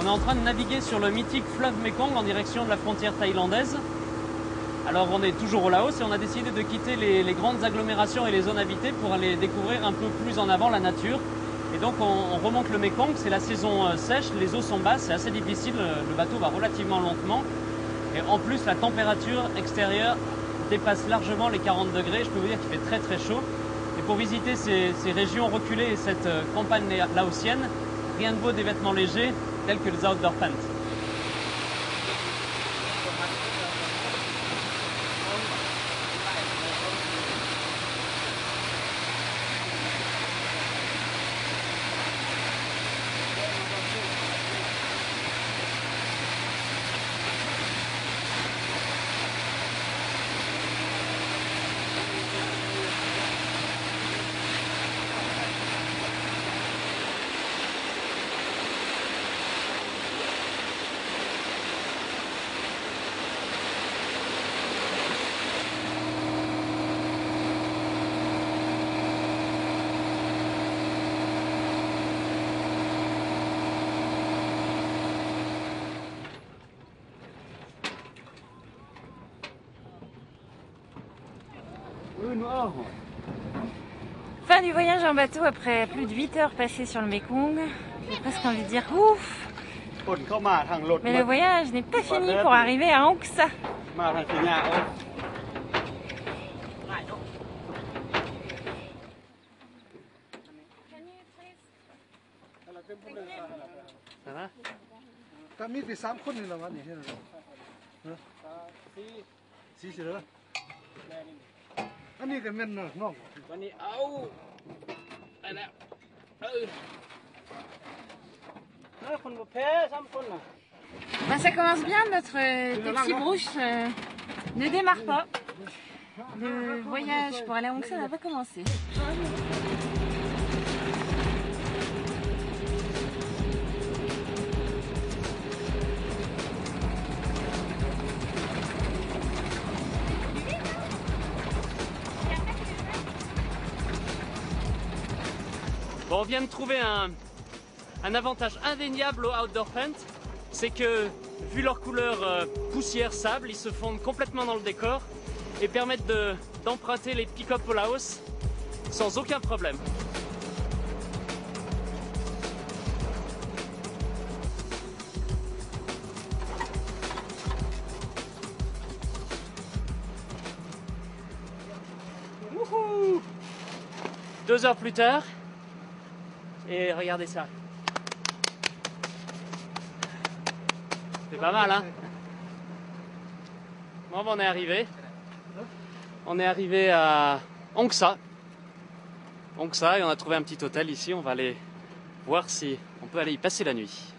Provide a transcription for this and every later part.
est en train de naviguer sur le mythique fleuve Mekong en direction de la frontière thaïlandaise. Alors on est toujours au Laos et on a décidé de quitter les grandes agglomérations et les zones habitées pour aller découvrir un peu plus en avant la nature. Et donc on remonte le Mekong, c'est la saison sèche, les eaux sont basses, c'est assez difficile, le bateau va relativement lentement. Et en plus la température extérieure dépasse largement les 40 degrés, je peux vous dire qu'il fait très très chaud. Et pour visiter ces régions reculées et cette campagne laotienne, rien ne vaut des vêtements légers tels que les outdoor pants. Fin du voyage en bateau après plus de 8 heures passées sur le Mekong. J'ai presque envie de dire ouf. Mais le voyage n'est pas fini pour arriver à Ong Sa. Ça va? ก็มีไป3 คนนี่ละวันนี้เห็นเหรอสี่สิเหรออันนี้ก็แม่นน้อง วันนี้เอาไปแล้วคนบ่แพ้3 คนน่ะ Ben, ça commence bien, notre taxi brouche ne démarre pas. Le voyage pour aller à Ong Sa n'a pas commencé. Bon, on vient de trouver un avantage indéniable aux outdoor pants, c'est que vu leur couleur poussière sable, ils se fondent complètement dans le décor et permettent d'emprunter les pick-up au Laos sans aucun problème. Wouhou! 2 heures plus tard, et regardez ça. C'est pas mal, hein? Bon, on est arrivé. On est arrivé à Ong Sa. Ong Sa, et on a trouvé un petit hôtel ici. On va aller voir si on peut aller y passer la nuit.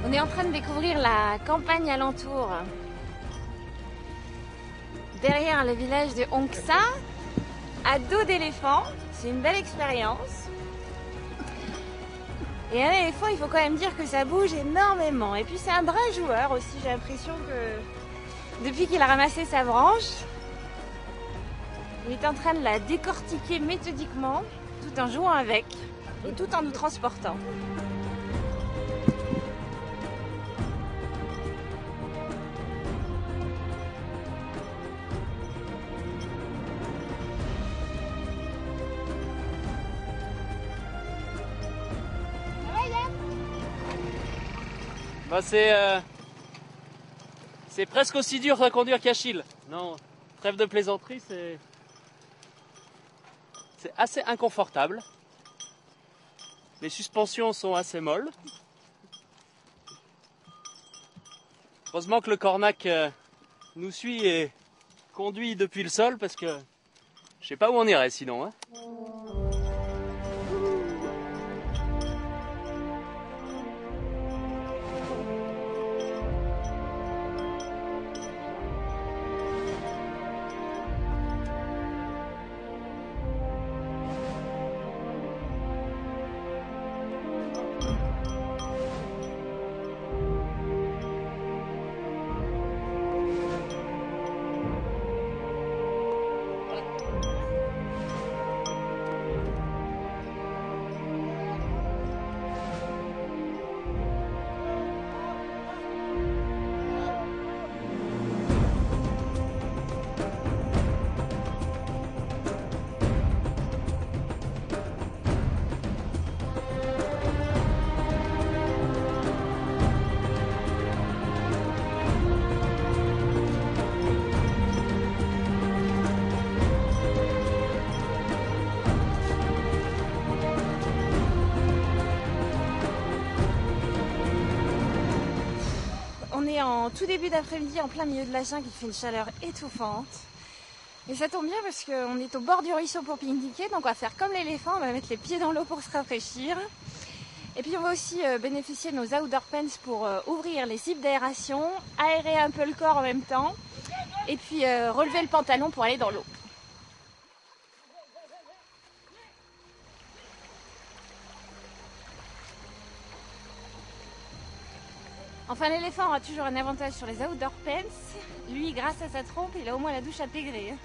On est en train de découvrir la campagne alentour. Derrière le village de Ong Sa, à dos d'éléphant. C'est une belle expérience. Et un éléphant, il faut quand même dire que ça bouge énormément. Et puis c'est un brin joueur aussi, j'ai l'impression que depuis qu'il a ramassé sa branche, il est en train de la décortiquer méthodiquement, tout en jouant avec et tout en nous transportant. Bah c'est presque aussi dur à conduire qu'Achille. Non, trêve de plaisanterie, c'est assez inconfortable. Les suspensions sont assez molles. Heureusement que le cornac nous suit et conduit depuis le sol parce que je sais pas où on irait sinon. Hein. On est en tout début d'après-midi en plein milieu de la jungle, il fait une chaleur étouffante. Et ça tombe bien parce qu'on est au bord du ruisseau pour pique-niquer, donc on va faire comme l'éléphant, on va mettre les pieds dans l'eau pour se rafraîchir. Et puis on va aussi bénéficier de nos outdoor pants pour ouvrir les zips d'aération, aérer un peu le corps en même temps, et puis relever le pantalon pour aller dans l'eau. Enfin, l'éléphant aura toujours un avantage sur les outdoor pants. Lui, grâce à sa trompe, il a au moins la douche intégrée.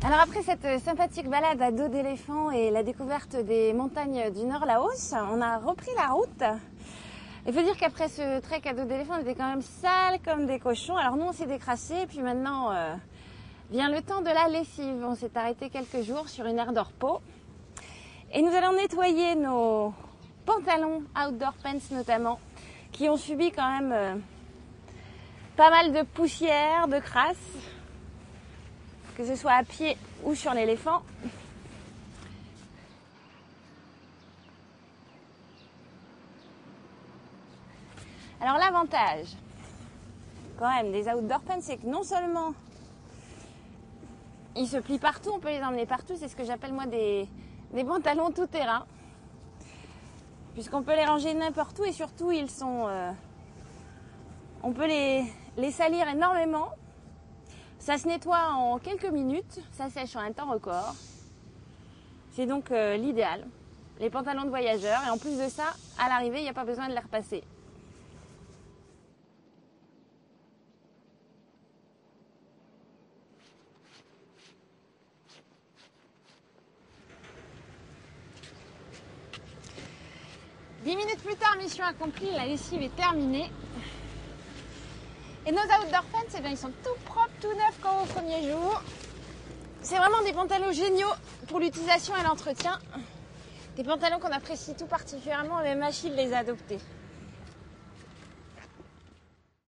Alors après cette sympathique balade à dos d'éléphant et la découverte des montagnes du Nord Laos, on a repris la route. Il faut dire qu'après ce trek à dos d'éléphant, on était quand même sales comme des cochons. Alors nous on s'est décrassés et puis maintenant vient le temps de la lessive. On s'est arrêté quelques jours sur une aire de repos. Et nous allons nettoyer nos pantalons outdoor pants notamment, qui ont subi quand même pas mal de poussière, de crasse, que ce soit à pied ou sur l'éléphant. Alors l'avantage quand même des outdoor pants, c'est que non seulement ils se plient partout, on peut les emmener partout, c'est ce que j'appelle moi des pantalons tout terrain, puisqu'on peut les ranger n'importe où et surtout ils sont, on peut les salir énormément. Ça se nettoie en quelques minutes, ça sèche en un temps record. C'est donc l'idéal. Les pantalons de voyageurs. Et en plus de ça, à l'arrivée, il n'y a pas besoin de les repasser. Dix minutes plus tard, mission accomplie, la lessive est terminée. Et nos outdoor pants, eh bien, ils sont tout propres, tout neufs comme au premier jour. C'est vraiment des pantalons géniaux pour l'utilisation et l'entretien. Des pantalons qu'on apprécie tout particulièrement et même Achille les a adoptés.